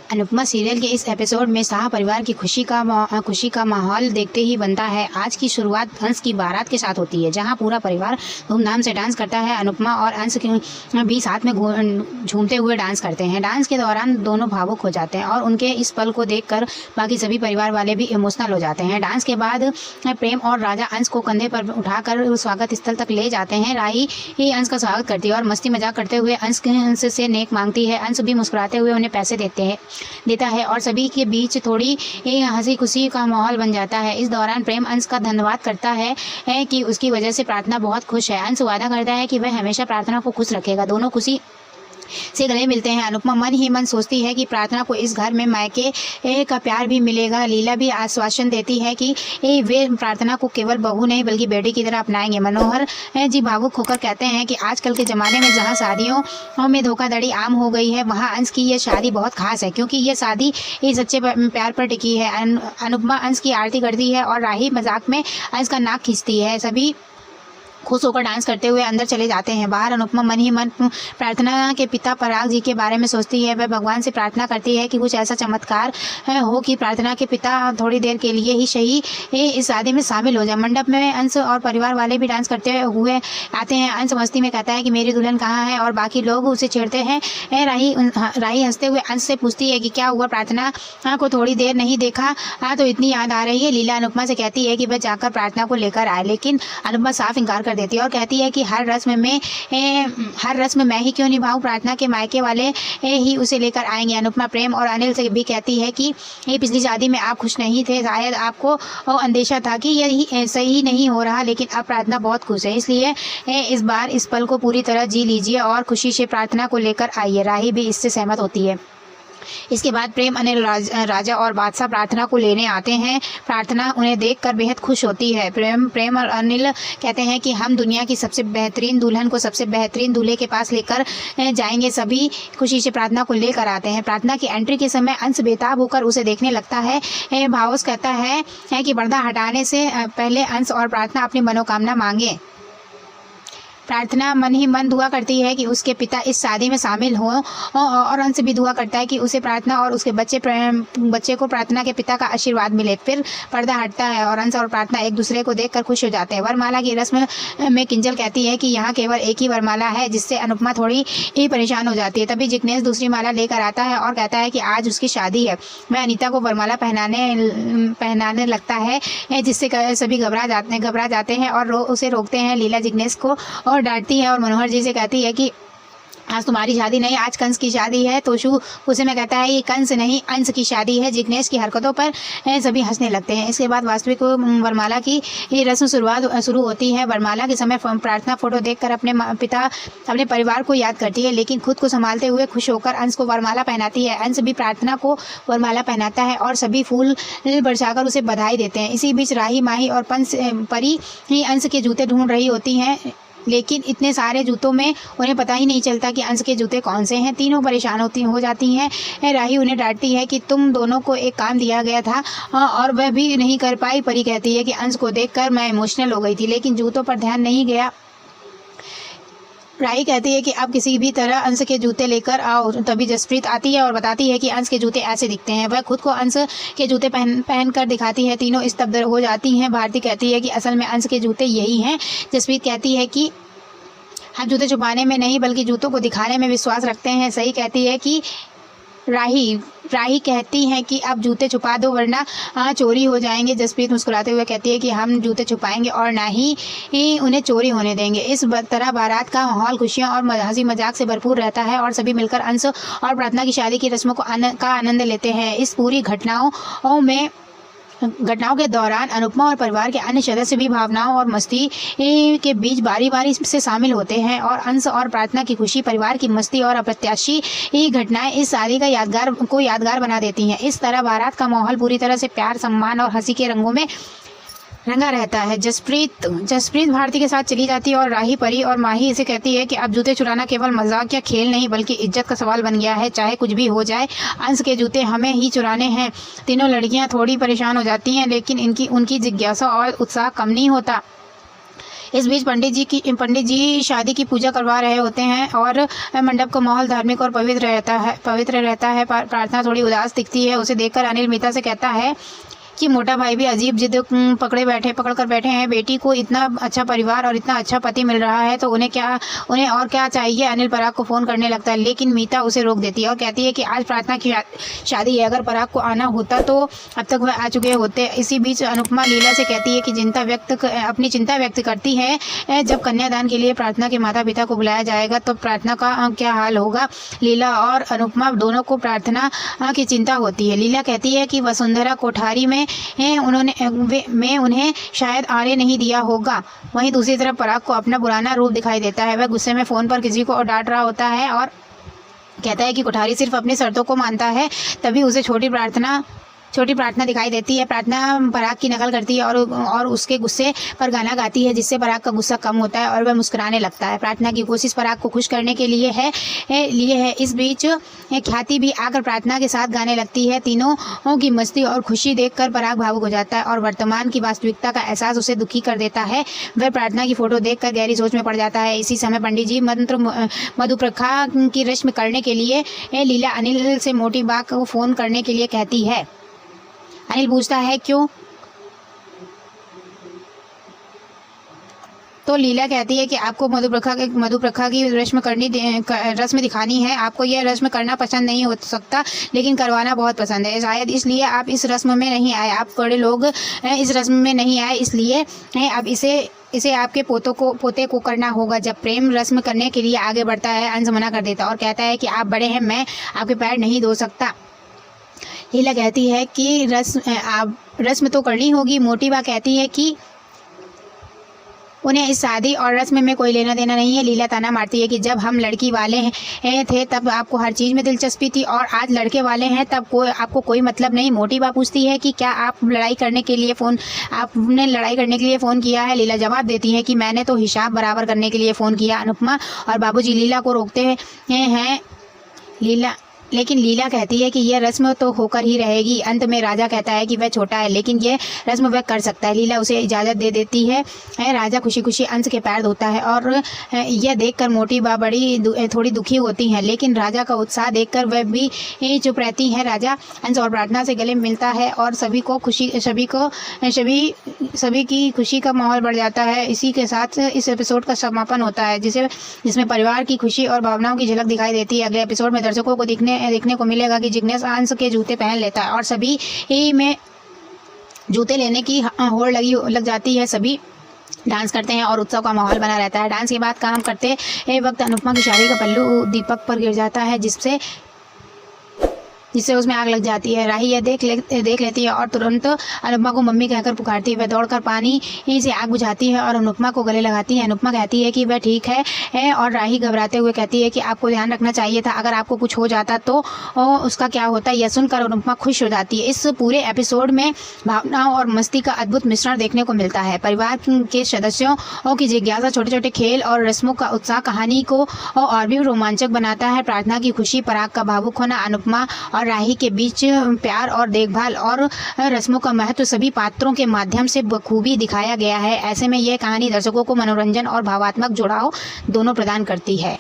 Anupama serial के इस episode में शाह परिवार की खुशी का माहौल देखते ही बनता है। आज की शुरुआत अंश की बारात के साथ होती है, जहां पूरा परिवार धूमधाम से डांस करता है। अनुपमा और अंश भी साथ में झूमते हुए डांस करते हैं। डांस के दौरान दोनों भावुक हो जाते हैं और उनके इस पल को देखकर बाकी सभी परिवार वाले भी इमोशनल हो जाते हैं। डांस के बाद प्रेम और राजा अंश को कंधे पर उठाकर स्वागत स्थल तक ले जाते हैं। राही ही अंश का स्वागत करती है और मस्ती मजाक करते हुए अंश से नेक मांगती है। अंश भी मुस्कुराते हुए उन्हें पैसे देता है और सभी के बीच थोड़ी हंसी खुशी का माहौल बन जाता है। इस दौरान प्रेम अंश का धन्यवाद करता है कि उसकी वजह से प्रार्थना बहुत खुश है। अंश वादा करता है कि वह हमेशा प्रार्थना को खुश रखेगा। दोनों खुशी से गले मिलते हैं। अनुपमा मन ही मन सोचती है कि प्रार्थना को इस घर में मायके का प्यार भी मिलेगा। लीला भी आश्वासन देती है कि वे प्रार्थना को केवल बहू नहीं बल्कि बेटी की तरह अपनाएंगे। मनोहर जी भावुक होकर कहते हैं कि आजकल के ज़माने में जहां शादियों में धोखाधड़ी आम हो गई है, वहां अंश की यह शादी बहुत खास है, क्योंकि यह शादी सच्चे प्यार पर टिकी है। अनुपमा अंश की आरती करती है और राही मजाक में अंश का नाक खींचती है। सभी खुश होकर डांस करते हुए अंदर चले जाते हैं। बाहर अनुपमा मन ही मन प्रार्थना के पिता पराग जी के बारे में सोचती है। वह भगवान से प्रार्थना करती है कि कुछ ऐसा चमत्कार हो कि प्रार्थना के पिता थोड़ी देर के लिए ही सही इस शादी में शामिल हो जाए। मंडप में अंश और परिवार वाले भी डांस करते हुए आते हैं। अंश मस्ती में कहता है कि मेरी दुल्हन कहाँ है और बाकी लोग उसे छेड़ते हैं। राही हंसते हुए अंश से पूछती है कि क्या हुआ, प्रार्थना को थोड़ी देर नहीं देखा तो इतनी याद आ रही है। लीला अनुपमा से कहती है कि वह जाकर प्रार्थना को लेकर आए, लेकिन अनुपमा साफ इनकार देती है और कहती है कि हर रस्म मैं ही क्यों निभाऊं, प्रार्थना के मायके वाले ही उसे लेकर आएंगे। अनुपमा प्रेम और अनिल से भी कहती है कि पिछली शादी में आप खुश नहीं थे, शायद आपको अंदेशा था कि यही सही नहीं हो रहा, लेकिन अब प्रार्थना बहुत खुश है, इसलिए इस बार इस पल को पूरी तरह जी लीजिए और खुशी से प्रार्थना को लेकर आइए। राही भी इससे सहमत होती है। इसके बाद प्रेम, अनिल, राजा और बादशाह प्रार्थना को लेने आते हैं। प्रार्थना उन्हें देखकर बेहद खुश होती है। प्रेम और अनिल कहते हैं कि हम दुनिया की सबसे बेहतरीन दुल्हन को सबसे बेहतरीन दूल्हे के पास लेकर जाएंगे। सभी खुशी से प्रार्थना को लेकर आते हैं। प्रार्थना की एंट्री के समय अंश बेताब होकर उसे देखने लगता है। भावुक कहता है कि पर्दा हटाने से पहले अंश और प्रार्थना अपनी मनोकामना मांगे। प्रार्थना मन ही मन दुआ करती है कि उसके पिता इस शादी में शामिल हों और अंश भी दुआ करता है कि उसे प्रार्थना और उसके बच्चे को प्रार्थना के पिता का आशीर्वाद मिले। फिर पर्दा हटता है और अंश और प्रार्थना एक दूसरे को देखकर खुश हो जाते हैं। वरमाला की रस्म में किंजल कहती है कि यहाँ केवल एक ही वरमाला है, जिससे अनुपमा थोड़ी ही परेशान हो जाती है। तभी जिग्नेश दूसरी माला लेकर आता है और कहता है कि आज उसकी शादी है। वह अनीता को वरमाला पहनाने लगता है, जिससे सभी घबरा जाते हैं और उसे रोकते हैं। लीला जिग्नेश को और डांटती है और मनोहर जी से कहती है कि आज तुम्हारी शादी नहीं, आज कंस की शादी है। तो उसे में कहता है ये कंस नहीं, अंश की शादी है। जिग्नेश की हरकतों पर सभी हंसने लगते हैं। इसके बाद वास्तविक वरमाला की रस्म शुरू होती है। वरमाला के समय प्रार्थना फोटो देखकर अपने परिवार को याद करती है, लेकिन खुद को संभालते हुए खुश होकर अंश को वरमाला पहनाती है। अंश भी प्रार्थना को वरमाला पहनाता है और सभी फूल बरसाकर उसे बधाई देते हैं। इसी बीच राही, माही और परी अंश के जूते ढूंढ रही होती हैं, लेकिन इतने सारे जूतों में उन्हें पता ही नहीं चलता कि अंश के जूते कौन से हैं। तीनों परेशान हो जाती हैं। राही उन्हें डांटती है कि तुम दोनों को एक काम दिया गया था और वह भी नहीं कर पाई। परी कहती है कि अंश को देखकर मैं इमोशनल हो गई थी, लेकिन जूतों पर ध्यान नहीं गया। राही कहती है कि अब किसी भी तरह अंश के जूते लेकर आओ। तभी जसप्रीत आती है और बताती है कि अंश के जूते ऐसे दिखते हैं। वह खुद को अंश के जूते पहन कर दिखाती है। तीनों स्तब्ध हो जाती हैं। भारती कहती है कि असल में अंश के जूते यही हैं। जसप्रीत कहती है कि हम जूते छुपाने में नहीं बल्कि जूतों को दिखाने में विश्वास रखते हैं। सही कहती है कि राही कहती है कि अब जूते छुपा दो वरना चोरी हो जाएंगे। जसप्रीत मुस्कुराते हुए कहती है कि हम जूते छुपाएंगे और ना ही उन्हें चोरी होने देंगे। इस तरह बारात का माहौल खुशियों और हंसी मजाक से भरपूर रहता है और सभी मिलकर अंश और प्रार्थना की शादी की रस्मों का आनंद लेते हैं। इस पूरी घटनाओं के दौरान अनुपमा और परिवार के अन्य सदस्य भी भावनाओं और मस्ती के बीच बारी बारी से शामिल होते हैं और अंश और प्रार्थना की खुशी, परिवार की मस्ती और अप्रत्याशी घटनाएं इस शादी का यादगार बना देती हैं। इस तरह बारात का माहौल पूरी तरह से प्यार, सम्मान और हंसी के रंगों में रंगा रहता है। जसप्रीत भारती के साथ चली जाती है और राही, परी और माही इसे कहती है कि अब जूते चुराना केवल मजाक या खेल नहीं बल्कि इज्जत का सवाल बन गया है। चाहे कुछ भी हो जाए, अंश के जूते हमें ही चुराने हैं। तीनों लड़कियां थोड़ी परेशान हो जाती हैं, लेकिन उनकी जिज्ञासा और उत्साह कम नहीं होता। इस बीच पंडित जी शादी की पूजा करवा रहे होते हैं और मंडप का माहौल धार्मिक और पवित्र रहता है। प्रार्थना थोड़ी उदास दिखती है। उसे देखकर अनिल मीता से कहता है कि मोटा भाई भी अजीब जिद पकड़ कर बैठे हैं। बेटी को इतना अच्छा परिवार और इतना अच्छा पति मिल रहा है तो उन्हें और क्या चाहिए। अनिल पराग को फ़ोन करने लगता है, लेकिन मीता उसे रोक देती है और कहती है कि आज प्रार्थना की शादी है, अगर पराग को आना होता तो अब तक वह आ चुके होते। इसी बीच अनुपमा लीला से कहती है कि अपनी चिंता व्यक्त करती है जब कन्यादान के लिए प्रार्थना के माता पिता को बुलाया जाएगा तो प्रार्थना का क्या हाल होगा। लीला और अनुपमा दोनों को प्रार्थना की चिंता होती है। लीला कहती है कि वसुंधरा कोठारी में उन्हें शायद आने नहीं दिया होगा। वहीं दूसरी तरफ पराग को अपना पुराना रूप दिखाई देता है। वह गुस्से में फ़ोन पर किसी को डांट रहा होता है और कहता है कि कोठारी सिर्फ अपनी शर्तों को मानता है। तभी उसे छोटी प्रार्थना दिखाई देती है। प्रार्थना पराग की नकल करती है और उसके गुस्से पर गाना गाती है, जिससे पराग का गुस्सा कम होता है और वह मुस्कुराने लगता है। प्रार्थना की कोशिश पराग को खुश करने के लिए है। इस बीच ख्याति भी आकर प्रार्थना के साथ गाने लगती है। तीनों की मस्ती और खुशी देखकर पराग भावुक हो जाता है और वर्तमान की वास्तविकता का एहसास उसे दुखी कर देता है। वह प्रार्थना की फोटो देखकर गहरी सोच में पड़ जाता है। इसी समय पंडित जी मधुप्रखा की रस्म करने के लिए लीला अनिल से मोटी बा को फ़ोन करने के लिए कहती है। अनिल पूछता है क्यों, तो लीला कहती है कि आपको मधुप्रखा की रस्म दिखानी है। आपको यह रस्म करना पसंद नहीं हो सकता, लेकिन करवाना बहुत पसंद है। शायद इसलिए आप इस रस्म में नहीं आए। आप बड़े लोग इस रस्म में नहीं आए, इसलिए अब इसे आपके पोते को करना होगा। जब प्रेम रस्म करने के लिए आगे बढ़ता है, अंश मना कर देता और कहता है कि आप बड़े हैं, मैं आपके पैर नहीं धो सकता। लीला कहती है कि रस्म तो करनी होगी। मोटी बा कहती है कि उन्हें इस शादी और रस्म में कोई लेना देना नहीं है। लीला ताना मारती है कि जब हम लड़की वाले थे तब आपको हर चीज़ में दिलचस्पी थी और आज लड़के वाले हैं तब आपको कोई मतलब नहीं। मोटी बा पूछती है कि क्या आपने लड़ाई करने के लिए फ़ोन किया है। लीला जवाब देती है कि मैंने तो हिसाब बराबर करने के लिए फ़ोन किया। अनुपमा और बाबूजी लीला को रोकते हैं लेकिन लीला कहती है कि यह रस्म तो होकर ही रहेगी। अंत में राजा कहता है कि वह छोटा है, लेकिन यह रस्म वह कर सकता है। लीला उसे इजाज़त दे देती है। राजा खुशी खुशी अंश के पैर धोता है और यह देखकर मोटी बा थोड़ी दुखी होती हैं, लेकिन राजा का उत्साह देखकर वह भी चुप रहती हैं। राजा अंश और प्रार्थना से गले मिलता है और सभी की खुशी का माहौल बढ़ जाता है। इसी के साथ इस एपिसोड का समापन होता है, जिसमें परिवार की खुशी और भावनाओं की झलक दिखाई देती है। अगले एपिसोड में दर्शकों को देखने को मिलेगा कि जिग्नेश अंश के जूते पहन लेता है और सभी में जूते लेने की होड़ लग जाती है। सभी डांस करते हैं और उत्सव का माहौल बना रहता है। डांस के बाद काम करते वक्त अनुपमा की साड़ी का पल्लू दीपक पर गिर जाता है, जिससे उसमें आग लग जाती है। राही यह देख लेती है और तुरंत अनुपमा को मम्मी कहकर पुकारती है। वह दौड़कर पानी से आग बुझाती है और अनुपमा को गले लगाती है। अनुपमा कहती है कि वह ठीक है और राही घबराते हुए कहती है कि आपको ध्यान रखना चाहिए था, अगर आपको कुछ हो जाता तो उसका क्या होता। यह सुनकर अनुपमा खुश हो जाती है। इस पूरे एपिसोड में भावनाओं और मस्ती का अद्भुत मिश्रण देखने को मिलता है। परिवार के सदस्यों की जिज्ञासा, छोटे छोटे खेल और रस्मों का उत्साह कहानी को और भी रोमांचक बनाता है। प्रार्थना की खुशी, पराग का भावुक होना, अनुपमा और राही के बीच प्यार और देखभाल और रस्मों का महत्व सभी पात्रों के माध्यम से बखूबी दिखाया गया है। ऐसे में यह कहानी दर्शकों को मनोरंजन और भावात्मक जुड़ाव दोनों प्रदान करती है।